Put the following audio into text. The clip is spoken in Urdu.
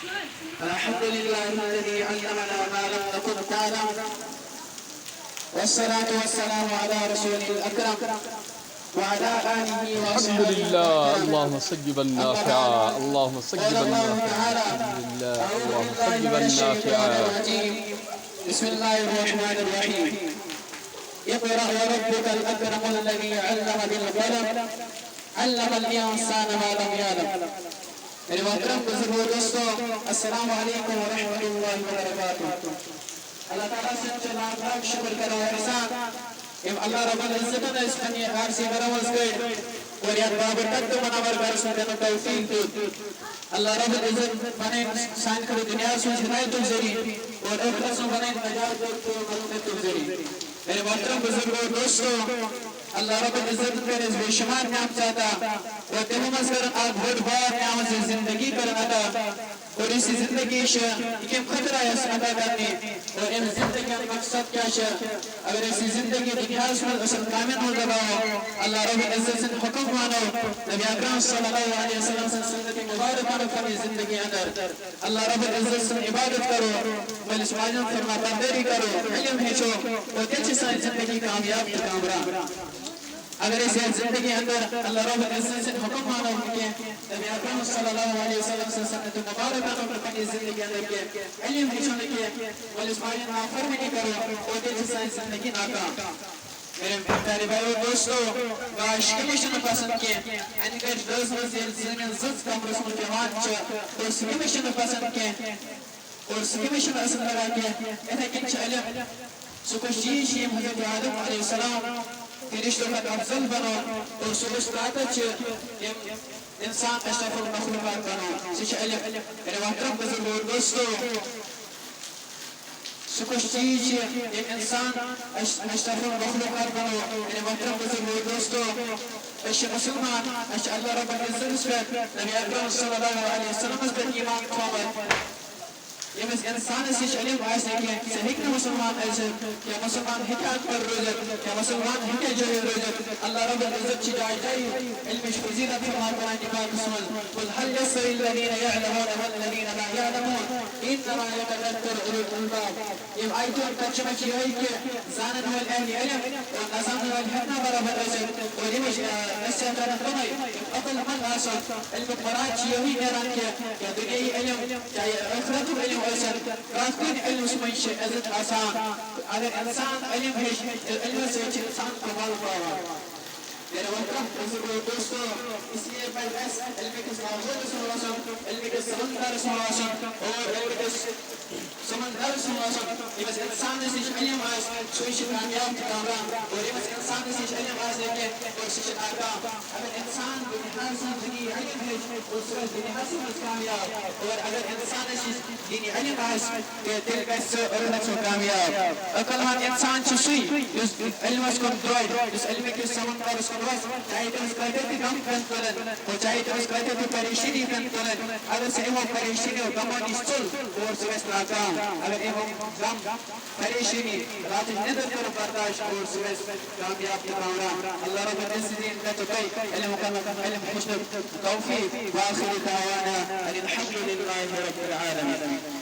الحمد لله الذي علمنا ما لم نكن نعلم، والصلاة والسلام على رسوله الأكرم وعلى آله الحمد وصحبه لله. اللهم صجبا نافعا، اللهم صجبا نافعا. الحمد لله، اللهم صجبا نافعا. بسم الله الرحمن الرحيم. اقرأ وربك الأكرم الذي علم بالقلم علم الإنسان ما لم يعلم. میرے محترم بزرگوں دوستوں، السلام علیکم ورحمۃ اللہ وبرکاتہ. اللہ تعالیٰ سے لاکھ لاکھ شکر کرو احسان یم اللہ رب العزت نے اس پنی عارضی برامز گئے اور یاد بابرکت منور برسوں دن توفیق دیت. اللہ رب العزت بنے سان کر دنیا سوچ ہدایت الزری اور اخرت سو بنے نجات اور مغفرت الزری. میرے محترم بزرگوں دوستوں، اللہ رب العزت کے اس بے شمار نعمت چاہتا اور تمام کر آگ بڑھ بار نعمت سے زندگی کرنا تھا اور اسی زندگی سے کم خطرہ ہے عطا کرنے اور ان زندگی کا مقصد کیا ہے. اگر اسی زندگی دنیا میں اصل کامل ہو لگاؤ، اللہ رب العزت سے حکم مانو، نبی اکرم صلی اللہ علیہ وسلم سے سنت مبارک کرو اپنی زندگی اندر. اللہ رب العزت سے عبادت کرو، مجلس واجب فرما برداری کرو، علم ہیچو اور کچھ ساری زندگی کامیاب کامران. اگر اس زندگی اندر اللہ رب العزت سے حکم مانو کہ نبی اکرم صلی اللہ علیہ وسلم سے سنت مبارک کرو اپنی زندگی اندر کے علم ہیچو کہ مجلس واجب نافرمانی کرو اور کچھ ساری زندگی ناکام. میرے پیارے بھائیو دوستو، باش کمیشن پسند کیا یعنی کہ دوز وزیر زمین زد کمرس میں جوان چا اور کمیشن پسند کیا اور کمیشن اصل لگا کیا اتنا کنچ علم سکوش چیز یہ حضرت آدم علیہ السلام فرشتوں کا افضل بنو اور سکوش طاقت چا انسان اشرف المخلوقات بنو سچ علم. میرے محترم بزرگوں دوستو، سکوش چیز ایک انسان اشرف المخلوقات بنو. میرے محترم بزرگوں دوستو، اشی مسلمان اشی اللہ رب العزت پر نبی اکرم صلی اللہ علیہ وسلم پر ایمان تھوبت یم اس انسان سے علم آئیسے کہ صحیح مسلمان ایسے یا مسلمان حکایت پر روزت یا مسلمان حکایت جو روزت. اللہ رب العزت چی جائے جائے علم فضیلت فرما قرآن پاک سمجھ قل هل يستوي الذين يعلمون والذين لا يعلمون انما يتذكر اولو الالباب. یم آیتوں ترجمہ کی ہوئی کہ زانن والاہل علم اور نظام والحکمہ برابر رسل اور یم نسیت رکھنائی عقل من آسل علم مراد چی ہوئی نیران کیا کہ دنیای علم چاہے اخرت علم رات کن علم سمجھ عزت آسان. اگر انسان علم ہے علم سے انسان کمال پاوا. میرے محترم بزرگوں دوستو، اس لیے میں علم کے سمندر سنواسم علم کے سمندر سنواسم اور علم کے سمندر سنواسم. یہ بس انسان سے علم آس سوچ کامیاب کامران اور یہ بس انسان سے علم آس لیکن اور سوچ ناکام. اگر انسان دنیا زندگی علم ہے اور سوچ دنیا سے کامیاب اور اگر انسان سے دینی علم آس کہ دل کا رنت کامیاب. عقل مند انسان چھ علم کو دروئی اس علم کے سمندر چاہے تو اس کہتے تھے غم کن تلن اور چاہے تو اس کہتے تھے پریشانی کن تلن. اگر سے وہ پریشانی و غمانی سل اور سویس ناکام. اگر وہ غم پریشانی رات ندر کر برداشت اور سویس کامیاب کامران. اللہ رب العزت نے کا تو کئی علم علم حسن توفیق واخر دعوانا الحمد للہ رب العالمین.